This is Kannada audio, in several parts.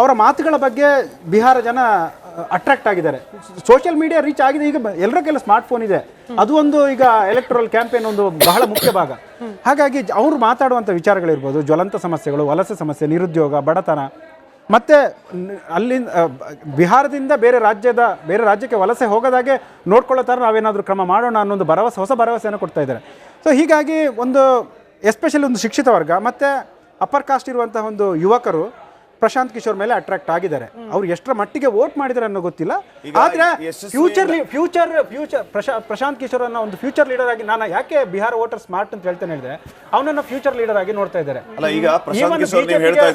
ಅವರ ಮಾತುಗಳ ಬಗ್ಗೆ ಬಿಹಾರ ಜನ ಅಟ್ರಾಕ್ಟ್ ಆಗಿದ್ದಾರೆ. ಸೋಷಿಯಲ್ ಮೀಡಿಯಾ ರೀಚ್ ಆಗಿದೆ. ಈಗ ಎಲ್ಲರ ಕೆಲ ಸ್ಮಾರ್ಟ್ ಫೋನ್ ಇದೆ. ಅದು ಒಂದು ಈಗ ಎಲೆಕ್ಟ್ರಲ್ ಕ್ಯಾಂಪೇನ್ ಒಂದು ಬಹಳ ಮುಖ್ಯ ಭಾಗ. ಹಾಗಾಗಿ ಅವರು ಮಾತಾಡುವಂಥ ವಿಚಾರಗಳಿರ್ಬೋದು, ಜ್ವಲಂತ ಸಮಸ್ಯೆಗಳು, ವಲಸೆ ಸಮಸ್ಯೆ, ನಿರುದ್ಯೋಗ, ಬಡತನ, ಮತ್ತು ಅಲ್ಲಿಂದ ಬಿಹಾರದಿಂದ ಬೇರೆ ರಾಜ್ಯಕ್ಕೆ ವಲಸೆ ಹೋಗೋದಾಗೆ ನೋಡ್ಕೊಳ್ಳೋ ಥರ ನಾವೇನಾದರೂ ಕ್ರಮ ಮಾಡೋಣ ಅನ್ನೊಂದು ಹೊಸ ಭರವಸೆಯನ್ನು ಕೊಡ್ತಾ ಇದ್ದಾರೆ. ಸೊ ಹೀಗಾಗಿ ಒಂದು ಎಸ್ಪೆಷಲಿ ಒಂದು ಶಿಕ್ಷಿತ ವರ್ಗ ಮತ್ತು ಅಪ್ಪರ್ ಕಾಸ್ಟ್ ಇರುವಂತಹ ಒಂದು ಯುವಕರು ಪ್ರಶಾಂತ್ ಕಿಶೋರ್ ಮೇಲೆ ಅಟ್ರಾಕ್ಟ್ ಆಗಿದ್ದಾರೆ. ಅವ್ರು ಎಷ್ಟರ ಮಟ್ಟಿಗೆ ವೋಟ್ ಮಾಡಿದ್ದಾರೆ ಅನ್ನೋ ಗೊತ್ತಿಲ್ಲ. ಆದ್ರೆ ಫ್ಯೂಚರ್ ಪ್ರಶಾಂತ್ ಕಿಶೋರ್ ಅನ್ನೋ ಒಂದು ಫ್ಯೂಚರ್ ಲೀಡರ್ ಆಗಿ ನಾನು ಯಾಕೆ ಬಿಹಾರ ವೋಟರ್ ಸ್ಮಾರ್ಟ್ ಅಂತ ಹೇಳ್ತೇನೆ ಹೇಳಿದ್ರೆ, ಅವನನ್ನ ಫ್ಯೂಚರ್ ಲೀಡರ್ ಆಗಿ ನೋಡ್ತಾ ಇದ್ದಾರೆ.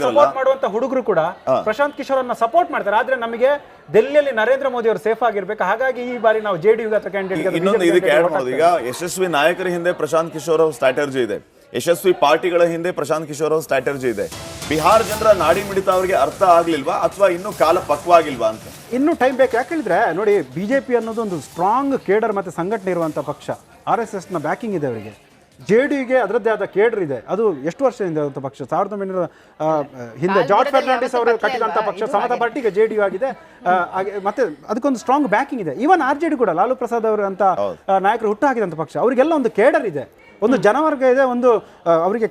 ಸಪೋರ್ಟ್ ಮಾಡುವಂತ ಹುಡುಗರು ಕೂಡ ಪ್ರಶಾಂತ್ ಕಿಶೋರ್ ಅನ್ನ ಸಪೋರ್ಟ್ ಮಾಡ್ತಾರೆ. ಆದ್ರೆ ನಮಗೆ ಡೆಲ್ಲಿಯಲ್ಲಿ ನರೇಂದ್ರ ಮೋದಿ ಅವರು ಸೇಫ್ ಆಗಿರ್ಬೇಕು. ಹಾಗಾಗಿ ಈ ಬಾರಿ ನಾವು ಜೆಡಿಯು ಕ್ಯಾಂಡಿಡೇಟ್. ಈಗ ಯಶಸ್ವಿ ನಾಯಕರ ಹಿಂದೆ ಪ್ರಶಾಂತ್ ಕಿಶೋರ್ ಅವ್ರ ಸ್ಟ್ರಾಟಜಿ ಇದೆ, ಯಶಸ್ವಿ ಪಾರ್ಟಿಗಳ ಹಿಂದೆ ಪ್ರಶಾಂತ್ ಕಿಶೋರ್ ಅವ್ರ ಸ್ಟ್ರಾಟಜಿ ಇದೆ. ಬಿಹಾರ ಜನರ ನಾಡಿ ಮಿಡಿತ ಅವರಿಗೆ ಅರ್ಥ ಆಗ್ಲಿಲ್ವಾ ಅಥವಾ ಇನ್ನೂ ಕಾಲ ಪಕ್ವಾಗಿಲ್ವಾ ಅಂತ? ಇನ್ನೂ ಟೈಮ್ ಬೇಕು. ಯಾಕೆ ಹೇಳಿದ್ರೆ ನೋಡಿ, ಬಿಜೆಪಿ ಅನ್ನೋದು ಒಂದು ಸ್ಟ್ರಾಂಗ್ ಕೇಡರ್ ಮತ್ತು ಸಂಘಟನೆ ಇರುವಂಥ ಪಕ್ಷ. RSSನ ಬ್ಯಾಕಿಂಗ್ ಇದೆ ಅವರಿಗೆ. JDUಗೆ ಅದರದ್ದೇ ಆದ ಕೇಡರ್ ಇದೆ. ಅದು ಎಷ್ಟು ವರ್ಷದಿಂದ ಇರುವಂಥ ಪಕ್ಷ, 1900 ಹಿಂದೆ ಜಾರ್ಜ್ ಫರ್ನಾಂಡಿಸ್ ಅವರು ಕಟ್ಟಿದಂಥ ಪಕ್ಷ. ಸಮತಾ ಪಾರ್ಟಿಗೆ JDU ಆಗಿದೆ. ಮತ್ತೆ ಅದಕ್ಕೊಂದು ಸ್ಟ್ರಾಂಗ್ ಬ್ಯಾಕಿಂಗ್ ಇದೆ. ಈವನ್ RJD ಕೂಡ ಲಾಲು ಪ್ರಸಾದ್ ಅವರು ಅಂತ ನಾಯಕರು ಹುಟ್ಟು ಹಾಕಿದಂಥ ಪಕ್ಷ. ಅವರಿಗೆಲ್ಲ ಒಂದು ಕೇಡರ್ ಇದೆ, ಒಂದು ಜನವರ್ಗ ಇದೆ, ಒಂದು ಅವರಿಗೆ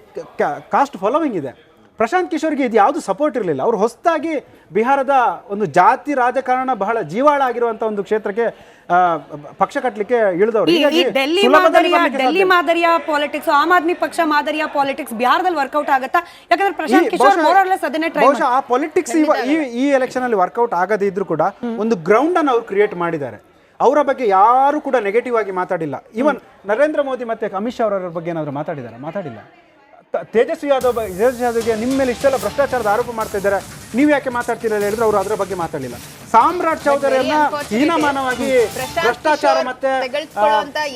ಕಾಸ್ಟ್ ಫಾಲೋವಿಂಗ್ ಇದೆ. ಪ್ರಶಾಂತ್ ಕಿಶೋರ್ಗೆ ಇದು ಯಾವುದು ಸಪೋರ್ಟ್ ಇರಲಿಲ್ಲ. ಅವರು ಹೊಸದಾಗಿ ಬಿಹಾರದ ಒಂದು ಜಾತಿ ರಾಜಕಾರಣ ಬಹಳ ಜೀವಾಳ ಆಗಿರುವಂಥ ಒಂದು ಕ್ಷೇತ್ರಕ್ಕೆ ಪಕ್ಷ ಕಟ್ಟಲಿಕ್ಕೆ ಇಳಿದವರು. ಡೆಲ್ಲಿ ಮಾದರಿಯ ಪಾಲಿಟಿಕ್ಸ್, ಆಮ್ ಆದ್ಮಿ ಪಕ್ಷ ಮಾದರಿಯ ಪಾಲಿಟಿಕ್ಸ್ ಬಿಹಾರದಲ್ಲಿ ವರ್ಕೌಟ್ ಆಗುತ್ತಾ? ಯಾಕಂದ್ರೆ ಪ್ರಶಾಂತ್ ಕಿಶೋರ್ ಬಹುಶಃ ಆ ಪಾಲಿಟಿಕ್ಸ್ ಈ ಎಲೆಕ್ಷನ್ ಅಲ್ಲಿ ವರ್ಕೌಟ್ ಆಗದೇ ಇದ್ರೂ ಕೂಡ ಒಂದು ಗ್ರೌಂಡ್ ಅನ್ನು ಅವರು ಕ್ರಿಯೇಟ್ ಮಾಡಿದ್ದಾರೆ. ಅವರ ಬಗ್ಗೆ ಯಾರು ಕೂಡ ನೆಗೆಟಿವ್ ಆಗಿ ಮಾತಾಡಿಲ್ಲ. ಈವನ್ ನರೇಂದ್ರ ಮೋದಿ ಮತ್ತೆ ಅಮಿತ್ ಶಾ ಅವರ ಬಗ್ಗೆ ಏನಾದರೂ ಮಾತಾಡಿಲ್ಲ. ತೇಜಸ್ವಿ ಯಾದವ್ಗೆ ನಿಮ್ಮ ಮೇಲೆ ಇಷ್ಟೆಲ್ಲ ಭ್ರಷ್ಟಾಚಾರದ ಆರೋಪ ಮಾಡ್ತಾ ಇದ್ದಾರೆ, ನೀವು ಯಾಕೆ ಮಾತಾಡ್ತಿರಲ್ಲ ಹೇಳಿದ್ರೆ ಅವರು ಅದರ ಬಗ್ಗೆ ಮಾತಾಡಲಿಲ್ಲ. ಸಾಮ್ರಾಟ್ ಚೌಧರಿಯನ್ನ ಹೀನಮಾನವಾಗಿ ಭ್ರಷ್ಟಾಚಾರ ಮತ್ತೆ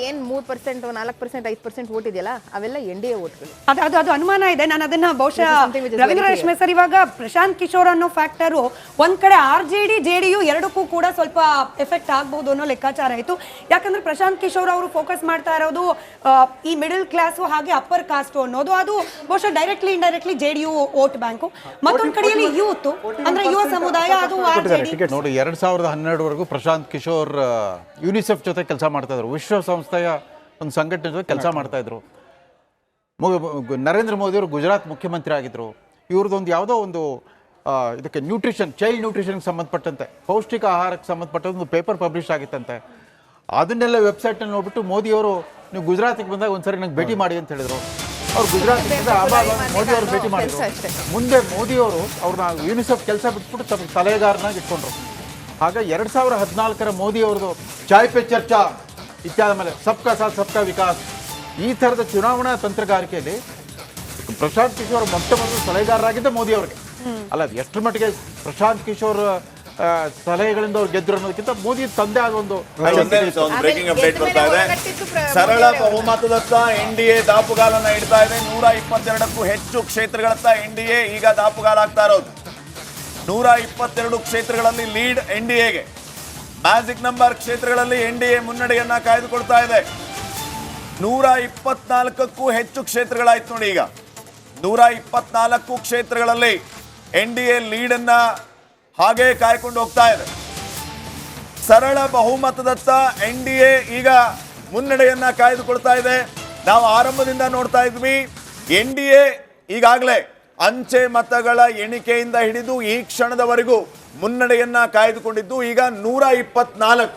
ಏನ್ 3%, 4%, 5% ವೋಟ್ ಇದೆಯಲ್ಲ, ಅವೆಲ್ಲ NDA ವೋಟ್ಗಳು. ಅದು ಅನುಮಾನ ಇದೆ. ನಾನು ಅದನ್ನ ಬಹುಶಃ ರವೀಂದ್ರ ರೇಷ್ಮೆ ಸರ್, ಇವಾಗ ಪ್ರಶಾಂತ್ ಕಿಶೋರ್ ಅನ್ನೋ ಫ್ಯಾಕ್ಟರ್ ಒಂದ್ ಕಡೆ RJD JDU ಎರಡಕ್ಕೂ ಕೂಡ ಸ್ವಲ್ಪ ಎಫೆಕ್ಟ್ ಆಗಬಹುದು ಅನ್ನೋ ಲೆಕ್ಕಾಚಾರ ಆಯ್ತು. ಯಾಕಂದ್ರೆ ಪ್ರಶಾಂತ್ ಕಿಶೋರ್ ಅವರು ಫೋಕಸ್ ಮಾಡ್ತಾ ಇರೋದು ಈ ಮಿಡಲ್ ಕ್ಲಾಸ್ ಹಾಗೆ ಅಪ್ಪರ್ ಕಾಸ್ಟ್ ಅನ್ನೋದು. ಅದು ಬಹುಶಃ directly indirectly JDU vote bank. ಮತ್ತೊಂದು ಕಡೆಯಲ್ಲಿ ಯೂತ್ ಅಂದ್ರೆ ಯುವ ಸಮುದಾಯ, ಅದು RJD. ನೋಡಿ, 2012 ಪ್ರಶಾಂತ್ ಕಿಶೋರ್ ಯುನಿಸೆಫ್ ಜೊತೆ ಕೆಲಸ ಮಾಡ್ತಾ ಇದ್ರು, ವಿಶ್ವಸಂಸ್ಥೆಯ ಒಂದು ಸಂಘಟನೆ ಜೊತೆ ಕೆಲಸ ಮಾಡ್ತಾ ಇದ್ರು. ನರೇಂದ್ರ ಮೋದಿ ಅವರು ಗುಜರಾತ್ ಮುಖ್ಯಮಂತ್ರಿ ಆಗಿದ್ರು. ಇವ್ರದ್ದೊಂದು ಯಾವುದೋ ಒಂದು ಇದಕ್ಕೆ ಚೈಲ್ಡ್ ನ್ಯೂಟ್ರಿಷನ್ಗೆ ಸಂಬಂಧಪಟ್ಟಂತೆ, ಪೌಷ್ಟಿಕ ಆಹಾರಕ್ಕೆ ಸಂಬಂಧಪಟ್ಟಂತೆ ಒಂದು ಪೇಪರ್ ಪಬ್ಲಿಷ್ ಆಗಿತ್ತಂತೆ. ಅದನ್ನೆಲ್ಲ ವೆಬ್ಸೈಟ್ನಲ್ಲಿ ನೋಡ್ಬಿಟ್ಟು ಮೋದಿಯವರು ನೀವು ಗುಜರಾತಿಗೆ ಬಂದಾಗ ಒಂದ್ಸರಿ ನಂಗೆ ಭೇಟಿ ಮಾಡಿ ಅಂತ ಹೇಳಿದ್ರು. ಅವ್ರು ಗುಜರಾತಿಂದ ಆವಾಗ ಮೋದಿ ಅವರು ಭೇಟಿ ಮಾಡಿದ್ರು. ಮುಂದೆ ಮೋದಿಯವರು ಅವ್ರನ್ನ ಯುನಿಸೆಫ್ ಕೆಲಸ ಬಿಟ್ಬಿಟ್ಟು ತಮ್ಮ ಸಲಹೆಗಾರನಾಗಿ ಇಟ್ಕೊಂಡ್ರು. ಆಗ 2014 ಮೋದಿ ಅವ್ರದ್ದು ಚಾಯ್ ಪೆ ಚರ್ಚಾ ಇತ್ಯಾದ ಮೇಲೆ ಸಬ್ಕಾ ಸಾಥ್ ಸಬ್ಕಾ ವಿಕಾಸ್ ಈ ಥರದ ಚುನಾವಣಾ ತಂತ್ರಗಾರಿಕೆಯಲ್ಲಿ ಪ್ರಶಾಂತ್ ಕಿಶೋರ್ ಮೊದಲು ಸಲಹೆಗಾರರಾಗಿದ್ದ ಮೋದಿ ಅವ್ರಿಗೆ. ಅಲ್ಲ, ಎಷ್ಟರ ಮಟ್ಟಿಗೆ ಪ್ರಶಾಂತ್ ಕಿಶೋರ್ ಸಲಹೆಗಳಿಂದ ಅವ್ರು ಗೆದ್ರು ಅನ್ನೋದಕ್ಕಿಂತ ಮೋದಿ ತಂದೆ ಆದ ಒಂದು ಬ್ರೇಕಿಂಗ್ ಅಪ್ಡೇಟ್ ಬರ್ತಾ ಇದೆ. ಸರಳ ಬಹುಮತದತ್ತ NDA ದಾಪುಗಾಲನ್ನ ಇಡ್ತಾ ಇದೆ. 122ಕ್ಕೂ ಹೆಚ್ಚು ಕ್ಷೇತ್ರಗಳತ್ತ NDA ಈಗ ದಾಪುಗಾಲಾಗ್ತಾ ಇರೋದು. 122 ಕ್ಷೇತ್ರಗಳಲ್ಲಿ ಲೀಡ್ NDAಗೆ. ಮ್ಯಾಜಿಕ್ ನಂಬರ್ ಕ್ಷೇತ್ರಗಳಲ್ಲಿ NDA ಮುನ್ನಡೆಯನ್ನ ಕಾಯ್ದುಕೊಳ್ತಾ ಇದೆ. 124ಕ್ಕೂ ಹೆಚ್ಚು ಕ್ಷೇತ್ರಗಳಾಯ್ತು ನೋಡಿ. ಈಗ 124 ಕ್ಷೇತ್ರಗಳಲ್ಲಿ NDA ಲೀಡನ್ನ ಹಾಗೆ ಕಾಯ್ಕೊಂಡು ಹೋಗ್ತಾ ಇದೆ. ಸರಳ ಬಹುಮತದತ್ತ NDA ಈಗ ಮುನ್ನಡೆಯನ್ನ ಕಾಯ್ದುಕೊಳ್ತಾ ಇದೆ. ನಾವು ಆರಂಭದಿಂದ ನೋಡ್ತಾ ಇದ್ವಿ, NDA ಈಗಾಗಲೇ ಅಂಚೆ ಮತಗಳ ಎಣಿಕೆಯಿಂದ ಹಿಡಿದು ಈ ಕ್ಷಣದವರೆಗೂ ಮುನ್ನಡೆಯನ್ನ ಕಾಯ್ದುಕೊಂಡಿದ್ದು. ಈಗ 124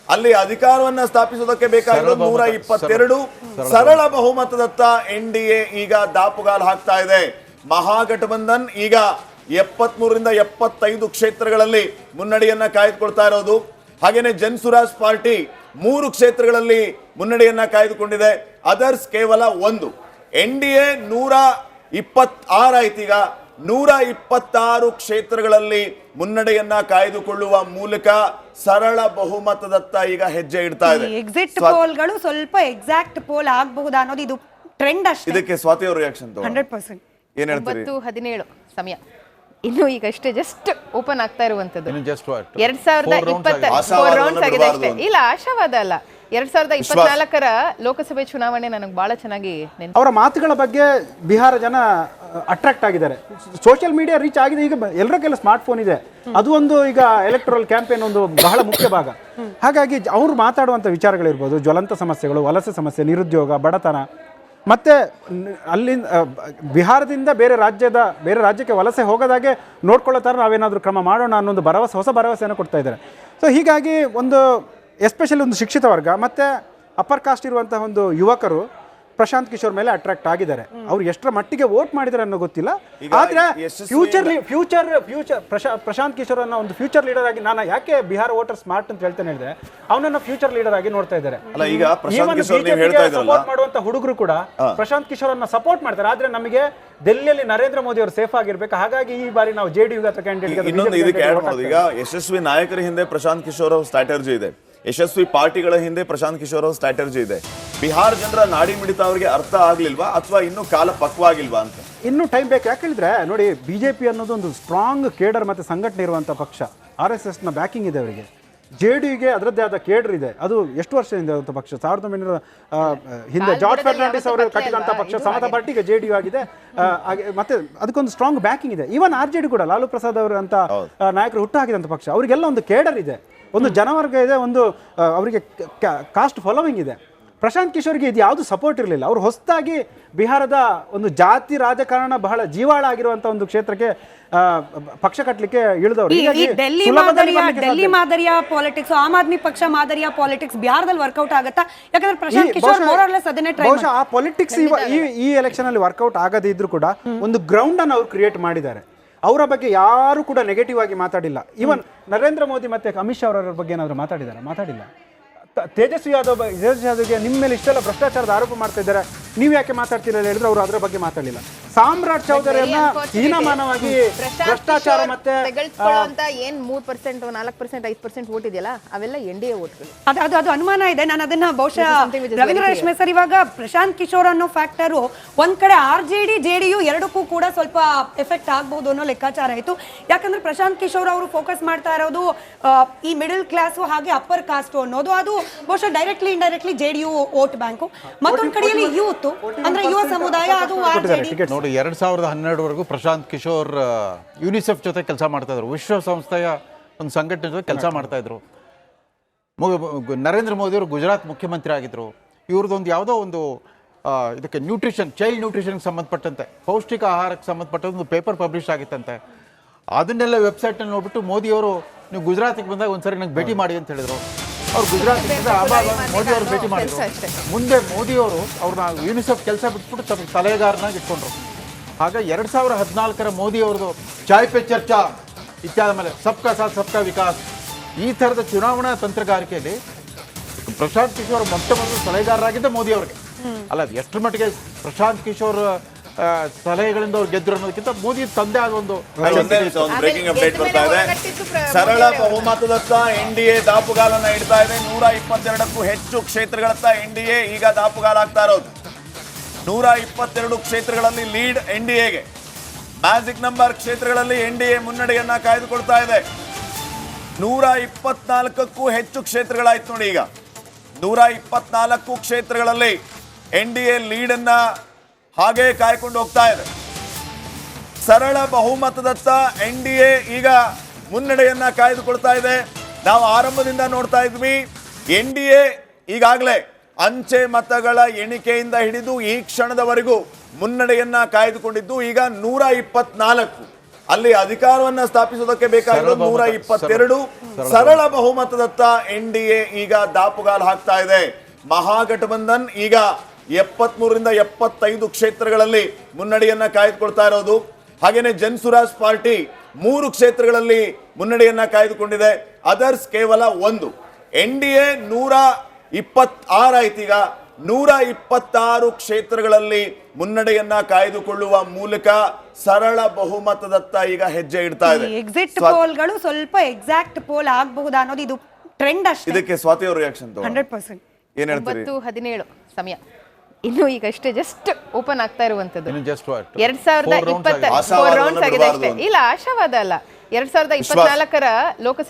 ಅಲ್ಲಿ ಅಧಿಕಾರವನ್ನ ಸ್ಥಾಪಿಸೋದಕ್ಕೆ ಬೇಕಾಗಿರೋ 122 ಸರಳ ಬಹುಮತದತ್ತ NDA ಈಗ ದಾಪುಗಾಲು ಹಾಕ್ತಾ ಇದೆ. ಮಹಾಗಠಬಂಧನ್ ಈಗ 73ರಿಂದ 75 ಕ್ಷೇತ್ರಗಳಲ್ಲಿ ಮುನ್ನಡೆಯನ್ನ ಕಾಯ್ದುಕೊಳ್ತಾ ಇರೋದು. ಹಾಗೇನೆ ಜನ್ಸುರಾಜ್ ಪಾರ್ಟಿ 3 ಕ್ಷೇತ್ರಗಳಲ್ಲಿ ಮುನ್ನಡೆಯನ್ನ ಕಾಯ್ದುಕೊಂಡಿದೆ. ಅದರ್ಸ್ ಕೇವಲ 1. NDA 126 ಆಯ್ತು. ಈಗ 126 ಕ್ಷೇತ್ರಗಳಲ್ಲಿ ಮುನ್ನಡೆಯನ್ನ ಕಾಯ್ದುಕೊಳ್ಳುವ ಮೂಲಕ ಸರಳ ಬಹುಮತದತ್ತ ಈಗ ಹೆಜ್ಜೆ ಇಡ್ತಾ ಇದೆ. ಎಕ್ಸಿಟ್ ಪೋಲ್ಗಳು ಸ್ವಲ್ಪ ಎಕ್ಸಾಕ್ಟ್ ಪೋಲ್ ಆಗಬಹುದಾ ಅನ್ನೋದು ಇದು ಟ್ರೆಂಡ್ ಅಷ್ಟೇ. ಇದಕ್ಕೆ ಸ್ವಾತಿ ಅವರ ರಿಯಾಕ್ಷನ್ 100% ಏನ್ ಹೇಳ್ತೀರಿ? 9:17 ಸಮಯ. ಇನ್ನು ಈಗಷ್ಟೇ ಜಸ್ಟ್ ಓಪನ್ ಆಗ್ತಾ ಇರುವಂತದ್ದು. 2024 ರೌಂಡ್ಸ್ ಆಗಿದೆ ಅಷ್ಟೇ. ಇಲ್ಲ, ಆಶಾವಾದ ಅಲ್ಲ. 2024 ಲೋಕಸಭೆ ಚುನಾವಣೆ ನನಗೆ ಬಹಳ ಚೆನ್ನಾಗಿ ಅವರ ಮಾತುಗಳ ಬಗ್ಗೆ ಬಿಹಾರ ಜನ ಅಟ್ರಾಕ್ಟ್ ಆಗಿದ್ದಾರೆ. ಸೋಷಿಯಲ್ ಮೀಡಿಯಾ ರೀಚ್ ಆಗಿದೆ, ಈಗ ಎಲ್ಲರ ಕೈಲಿ ಸ್ಮಾರ್ಟ್ಫೋನ್ ಇದೆ. ಅದು ಒಂದು ಈಗ ಎಲೆಕ್ಟ್ರಲ್ ಕ್ಯಾಂಪೇನ್ ಒಂದು ಬಹಳ ಮುಖ್ಯ ಭಾಗ. ಹಾಗಾಗಿ ಅವರು ಮಾತಾಡುವಂಥ ವಿಚಾರಗಳಿರ್ಬೋದು, ಜ್ವಲಂತ ಸಮಸ್ಯೆಗಳು, ವಲಸೆ ಸಮಸ್ಯೆ, ನಿರುದ್ಯೋಗ, ಬಡತನ, ಮತ್ತು ಅಲ್ಲಿಂದ ಬಿಹಾರದಿಂದ ಬೇರೆ ರಾಜ್ಯಕ್ಕೆ ವಲಸೆ ಹೋಗೋದಾಗೆ ನೋಡ್ಕೊಳ್ಳೋ ಥರ ನಾವೇನಾದರೂ ಕ್ರಮ ಮಾಡೋಣ ಅನ್ನೊಂದು ಹೊಸ ಭರವಸೆಯನ್ನು ಕೊಡ್ತಾ ಇದ್ದಾರೆ. ಸೊ ಹೀಗಾಗಿ ಒಂದು ಎಸ್ಪೆಷಲಿ ಒಂದು ಶಿಕ್ಷಿತ ವರ್ಗ ಮತ್ತು ಅಪ್ಪರ್ ಕಾಸ್ಟ್ ಇರುವಂತಹ ಒಂದು ಯುವಕರು ಪ್ರಶಾಂತ್ ಕಿಶೋರ್ ಮೇಲೆ ಅಟ್ರಾಕ್ಟ್ ಆಗಿದ್ದಾರೆ. ಅವ್ರು ಎಷ್ಟರ ಮಟ್ಟಿಗೆ ವೋಟ್ ಮಾಡಿದ್ದಾರೆ ಅನ್ನೋ ಗೊತ್ತಿಲ್ಲ. ಆದ್ರೆ ಫ್ಯೂಚರ್ ಪ್ರಶಾಂತ್ ಕಿಶೋರ್ ಅನ್ನೋ ಒಂದು ಫ್ಯೂಚರ್ ಲೀಡರ್ ಆಗಿ ನಾನು ಯಾಕೆ ಬಿಹಾರ ವೋಟರ್ ಸ್ಮಾರ್ಟ್ ಅಂತ ಹೇಳ್ತೇನೆ ಹೇಳಿದ್ರೆ, ಅವನನ್ನ ಫ್ಯೂಚರ್ ಲೀಡರ್ ಆಗಿ ನೋಡ್ತಾ ಇದ್ದಾರೆ. ಸಪೋರ್ಟ್ ಮಾಡುವಂತ ಹುಡುಗರು ಕೂಡ ಪ್ರಶಾಂತ್ ಕಿಶೋರ್ ಅನ್ನ ಸಪೋರ್ಟ್ ಮಾಡ್ತಾರೆ. ಆದ್ರೆ ನಮಗೆ ಡೆಲ್ಲಿಯಲ್ಲಿ ನರೇಂದ್ರ ಮೋದಿ ಅವರು ಸೇಫ್ ಆಗಿರ್ಬೇಕು. ಹಾಗಾಗಿ ಈ ಬಾರಿ ನಾವು ಜೆಡಿಯು ಕ್ಯಾಂಡಿಡೇಟ್. ಈಗ ಯಶಸ್ವಿ ನಾಯಕರ ಹಿಂದೆ ಪ್ರಶಾಂತ್ ಕಿಶೋರ್ ಅವ್ರ ಸ್ಟ್ರಾಟಜಿ ಇದೆ, ಯಶಸ್ವಿ ಪಾರ್ಟಿಗಳ ಹಿಂದೆ ಪ್ರಶಾಂತ್ ಕಿಶೋರ್ ಅವ್ರ ಸ್ಟ್ರಾಟಜಿ ಇದೆ. ಬಿಹಾರ ಜನರ ನಾಡಿ ಮಿಡಿತ ಅವರಿಗೆ ಅರ್ಥ ಆಗ್ಲಿಲ್ವಾ ಅಥವಾ ಇನ್ನೂ ಕಾಲ ಪಕ್ವಾಗಿಲ್ವಾ ಅಂತ? ಇನ್ನೂ ಟೈಮ್ ಬೇಕು. ಯಾಕೆ ಹೇಳಿದ್ರೆ ನೋಡಿ, ಬಿಜೆಪಿ ಅನ್ನೋದು ಒಂದು ಸ್ಟ್ರಾಂಗ್ ಕೇಡರ್ ಮತ್ತು ಸಂಘಟನೆ ಇರುವಂಥ ಪಕ್ಷ. RSSನ ಬ್ಯಾಕಿಂಗ್ ಇದೆ ಅವರಿಗೆ. JDUಗೆ ಅದರದ್ದೇ ಆದ ಕೇಡರ್ ಇದೆ. ಅದು ಎಷ್ಟು ವರ್ಷದಿಂದ ಇರುವಂಥ ಪಕ್ಷ, 1900 ಹಿಂದೆ ಜಾರ್ಜ್ ಫರ್ನಾಂಡಿಸ್ ಅವರು ಕಟ್ಟಿದಂಥ ಪಕ್ಷ ಸಮತಾ ಪಾರ್ಟಿಗೆ JDU ಆಗಿದೆ. ಮತ್ತೆ ಅದಕ್ಕೊಂದು ಸ್ಟ್ರಾಂಗ್ ಬ್ಯಾಕಿಂಗ್ ಇದೆ. ಈವನ್ RJD ಕೂಡ ಲಾಲು ಪ್ರಸಾದ್ ಅವರು ಅಂತ ನಾಯಕರು ಹುಟ್ಟು ಹಾಕಿದಂಥ ಪಕ್ಷ. ಅವರಿಗೆಲ್ಲ ಒಂದು ಕೇಡರ್ ಇದೆ, ಒಂದು ಜನವರ್ಗ ಇದೆ, ಒಂದು ಅವರಿಗೆ ಕಾಸ್ಟ್ ಫಾಲೋವಿಂಗ್ ಇದೆ. ಪ್ರಶಾಂತ್ ಕಿಶೋರ್ಗೆ ಇದು ಯಾವುದು ಸಪೋರ್ಟ್ ಇರಲಿಲ್ಲ. ಅವರು ಹೊಸದಾಗಿ ಬಿಹಾರದ ಒಂದು ಜಾತಿ ರಾಜಕಾರಣ ಬಹಳ ಜೀವಾಳ ಆಗಿರುವಂಥ ಒಂದು ಕ್ಷೇತ್ರಕ್ಕೆ ಪಕ್ಷ ಕಟ್ಟಲಿಕ್ಕೆ ಇಳಿದವರು. ಡೆಲ್ಲಿ ಮಾದರಿಯ ಪಾಲಿಟಿಕ್ಸ್, ಆಮ್ ಆದ್ಮಿ ಪಕ್ಷ ಮಾದರಿಯ ಪಾಲಿಟಿಕ್ಸ್ ಬಿಹಾರದಲ್ಲಿ ವರ್ಕೌಟ್ ಆಗುತ್ತಾ? ಯಾಕಂದ್ರೆ ಪ್ರಶಾಂತ್ ಕಿಶೋರ್ ಬಹುಶಃ ಆ ಪಾಲಿಟಿಕ್ಸ್ ಈ ಎಲೆಕ್ಷನ್ ಅಲ್ಲಿ ವರ್ಕೌಟ್ ಆಗದೇ ಇದ್ರು ಕೂಡ ಒಂದು ಗ್ರೌಂಡ್ ಅನ್ನು ಅವ್ರು ಕ್ರಿಯೇಟ್ ಮಾಡಿದ್ದಾರೆ. ಅವರ ಬಗ್ಗೆ ಯಾರು ಕೂಡ ನೆಗೆಟಿವ್ ಆಗಿ ಮಾತಾಡಿಲ್ಲ. ಈವನ್ ನರೇಂದ್ರ ಮೋದಿ ಮತ್ತೆ ಅಮಿತ್ ಶಾ ಅವರ ಬಗ್ಗೆ ಏನಾದ್ರು ಮಾತಾಡಿಲ್ಲ. ತೇಜಸ್ವಿ ಯಾದವ್ಗೆ ನಿಮ್ಮ ಮೇಲೆ ಇಷ್ಟೆಲ್ಲ ಭ್ರಷ್ಟಾಚಾರದ ಆರೋಪ ಮಾಡ್ತಾ ಇದ್ದಾರೆ, ನೀವು ಯಾಕೆ ಮಾತಾಡ್ತಿರಲ್ಲ ಹೇಳಿದ್ರೆ ಅವರು ಅದರ ಬಗ್ಗೆ ಮಾತಾಡಲಿಲ್ಲ. ಸಾಮ್ರಾಟ್ ಚೌಧರಿಯನ್ನ ಹೀನಮಾನವಾಗಿ ಭ್ರಷ್ಟಾಚಾರ ಮತ್ತೆ ಏನ್ 3%, 4%, 5% ವೋಟ್ ಇದೆಯಲ್ಲ, ಅವೆಲ್ಲ NDA ವೋಟ್ಗಳು. ಅದು ಅನುಮಾನ ಇದೆ. ನಾನು ಅದನ್ನ ಬಹುಶಃ ರವೀಂದ್ರ ರೇಷ್ಮೆ ಸರ್, ಇವಾಗ ಪ್ರಶಾಂತ್ ಕಿಶೋರ್ ಅನ್ನೋ ಫ್ಯಾಕ್ಟರ್ ಒಂದ್ ಕಡೆ RJD JDU ಎರಡಕ್ಕೂ ಕೂಡ ಸ್ವಲ್ಪ ಎಫೆಕ್ಟ್ ಆಗಬಹುದು ಅನ್ನೋ ಲೆಕ್ಕಾಚಾರ ಆಯ್ತು. ಯಾಕಂದ್ರೆ ಪ್ರಶಾಂತ್ ಕಿಶೋರ್ ಅವರು ಫೋಕಸ್ ಮಾಡ್ತಾ ಇರೋದು ಈ ಮಿಡಲ್ ಕ್ಲಾಸ್ ಹಾಗೆ ಅಪ್ಪರ್ ಕಾಸ್ಟ್ ಅನ್ನೋದು. ಅದು ಬಹುಶಃ directly indirectly JDU vote bank. ಮತ್ತೊಂದ್ ಕಡೆಯಲ್ಲಿ ಯೂತ್ ಅಂದ್ರೆ ಯುವ ಸಮುದಾಯ, ಅದು RJD. ನೋಡಿ, 2012ವರೆಗೂ ಪ್ರಶಾಂತ್ ಕಿಶೋರ್ ಯುನಿಸೆಫ್ ಜೊತೆ ಕೆಲಸ ಮಾಡ್ತಾ ಇದ್ರು, ವಿಶ್ವಸಂಸ್ಥೆಯ ಒಂದು ಸಂಘಟನೆ ಜೊತೆ ಕೆಲಸ ಮಾಡ್ತಾ ಇದ್ರು. ನರೇಂದ್ರ ಮೋದಿ ಅವರು ಗುಜರಾತ್ ಮುಖ್ಯಮಂತ್ರಿ ಆಗಿದ್ರು. ಇವ್ರದ್ದೊಂದು ಯಾವುದೋ ಒಂದು ಇದಕ್ಕೆ ಚೈಲ್ಡ್ ನ್ಯೂಟ್ರಿಷನ್ಗೆ ಸಂಬಂಧಪಟ್ಟಂತೆ, ಪೌಷ್ಟಿಕ ಆಹಾರಕ್ಕೆ ಸಂಬಂಧಪಟ್ಟಂತೆ ಒಂದು ಪೇಪರ್ ಪಬ್ಲಿಷ್ ಆಗಿತ್ತಂತೆ. ಅದನ್ನೆಲ್ಲ ವೆಬ್ಸೈಟಲ್ಲಿ ನೋಡ್ಬಿಟ್ಟು ಮೋದಿಯವರು ನೀವು ಗುಜರಾತಿಗೆ ಬಂದಾಗ ಒಂದ್ಸರಿ ನಂಗೆ ಭೇಟಿ ಮಾಡಿ ಅಂತ ಹೇಳಿದ್ರು. ಅವ್ರು ಗುಜರಾತಿಂದ ಆವಾಗ ಮೋದಿ ಅವರು ಭೇಟಿ ಮಾಡಿದ್ರು. ಮುಂದೆ ಮೋದಿಯವರು ಅವ್ರನ್ನ ಯುನಿಸೆಫ್ ಕೆಲಸ ಬಿಟ್ಬಿಟ್ಟು ತಮ್ಮ ಸಲಹೆಗಾರನಾಗಿ ಇಟ್ಕೊಂಡ್ರು. ಆಗ 2014ರ ಮೋದಿ ಅವ್ರದ್ದು ಚಾಯ್ ಪೆ ಚರ್ಚಾ ಇತ್ಯಾದ ಮೇಲೆ ಸಬ್ಕಾ ಸಾಥ್ ಸಬ್ಕಾ ವಿಕಾಸ್ ಈ ಥರದ ಚುನಾವಣಾ ತಂತ್ರಗಾರಿಕೆಯಲ್ಲಿ ಪ್ರಶಾಂತ್ ಕಿಶೋರ್ ಮೊದಲು ಸಲಹೆಗಾರರಾಗಿದ್ದ ಮೋದಿ ಅವ್ರಿಗೆ. ಅಲ್ಲ, ಎಷ್ಟರ ಮಟ್ಟಿಗೆ ಪ್ರಶಾಂತ್ ಕಿಶೋರ್ ಸಲಹೆಗಳಿಂದ ಅವ್ರು ಗೆದ್ರು ಅನ್ನೋದಕ್ಕಿಂತ ಮೋದಿ ತಂದೆ ಆದ ಒಂದು ಬ್ರೇಕಿಂಗ್ ಅಪ್ಡೇಟ್ ಬರ್ತಾ ಇದೆ. ಸರಳ ಬಹುಮತದತ್ತ NDA ದಾಪುಗಾಲನ್ನ ಇಡ್ತಾ ಇದೆ. 122ಕ್ಕೂ ಹೆಚ್ಚು ಕ್ಷೇತ್ರಗಳತ್ತ NDA ಈಗ ದಾಪುಗಾಲಾಗ್ತಾ ಇರೋದು. 122 ಕ್ಷೇತ್ರಗಳಲ್ಲಿ ಲೀಡ್ NDAಗೆ. ಮ್ಯಾಜಿಕ್ ನಂಬರ್ ಕ್ಷೇತ್ರಗಳಲ್ಲಿ NDA ಮುನ್ನಡೆಯನ್ನ ಕಾಯ್ದುಕೊಳ್ತಾ ಇದೆ. 124ಕ್ಕೂ ಹೆಚ್ಚು ಕ್ಷೇತ್ರಗಳಾಯ್ತು ನೋಡಿ. ಈಗ 124 ಕ್ಷೇತ್ರಗಳಲ್ಲಿ NDA ಲೀಡನ್ನ ಹಾಗೆ ಕಾಯ್ಕೊಂಡು ಹೋಗ್ತಾ ಇದೆ. ಸರಳ ಬಹುಮತದತ್ತ NDA ಈಗ ಮುನ್ನಡೆಯನ್ನ ಕಾಯ್ದುಕೊಳ್ತಾ ಇದೆ. ನಾವು ಆರಂಭದಿಂದ ನೋಡ್ತಾ ಇದ್ವಿ, NDA ಈಗಾಗಲೇ ಅಂಚೆ ಮತಗಳ ಎಣಿಕೆಯಿಂದ ಹಿಡಿದು ಈ ಕ್ಷಣದವರೆಗೂ ಮುನ್ನಡೆಯನ್ನ ಕಾಯ್ದುಕೊಂಡಿದ್ದು. ಈಗ 124 ಅಲ್ಲಿ ಅಧಿಕಾರವನ್ನ ಸ್ಥಾಪಿಸೋದಕ್ಕೆ ಬೇಕಾಗಿರೋ 122 ಸರಳ ಬಹುಮತದತ್ತ NDA ಈಗ ದಾಪುಗಾಲು ಹಾಕ್ತಾ ಇದೆ. ಮಹಾಗಠಬಂಧನ್ ಈಗ 73ರಿಂದ 75 ಕ್ಷೇತ್ರಗಳಲ್ಲಿ ಮುನ್ನಡೆಯನ್ನ ಕಾಯ್ದುಕೊಳ್ತಾ ಇರೋದು. ಹಾಗೇನೆ ಜನ್ಸುರಾಜ್ ಪಾರ್ಟಿ 3 ಕ್ಷೇತ್ರಗಳಲ್ಲಿ ಮುನ್ನಡೆಯನ್ನ ಕಾಯ್ದುಕೊಂಡಿದೆ. ಅದರ್ಸ್ ಕೇವಲ 1. NDA 126 ಆಯ್ತು. ಈಗ 126 ಕ್ಷೇತ್ರಗಳಲ್ಲಿ ಮುನ್ನಡೆಯನ್ನ ಕಾಯ್ದುಕೊಳ್ಳುವ ಮೂಲಕ ಸರಳ ಬಹುಮತದತ್ತ ಈಗ ಹೆಜ್ಜೆ ಇಡ್ತಾ ಇದೆ. ಎಕ್ಸಿಟ್ ಪೋಲ್ಗಳು ಸ್ವಲ್ಪ ಎಕ್ಸಾಕ್ಟ್ ಪೋಲ್ ಆಗಬಹುದಾ ಅನ್ನೋದು ಇದು ಟ್ರೆಂಡ್ ಅಷ್ಟೇ. ಇದಕ್ಕೆ ಸ್ವಾತಿ ಅವರ ರಿಯಾಕ್ಷನ್ 100% ಏನ್ ಹೇಳ್ತೀರಿ? 9:17 ಸಮಯ. ಇನ್ನು ಈಗಷ್ಟೇ ಜಸ್ಟ್ ಓಪನ್ ಆಗ್ತಾ ಇರುವಂತದ್ದು. 2024 ರೌಂಡ್ಸ್ ಆಗಿದೆ ಅಷ್ಟೇ. ಇಲ್ಲ, ಆಶಾವಾದ ಅಲ್ಲ. 2024ರ ಲೋಕಸಭೆ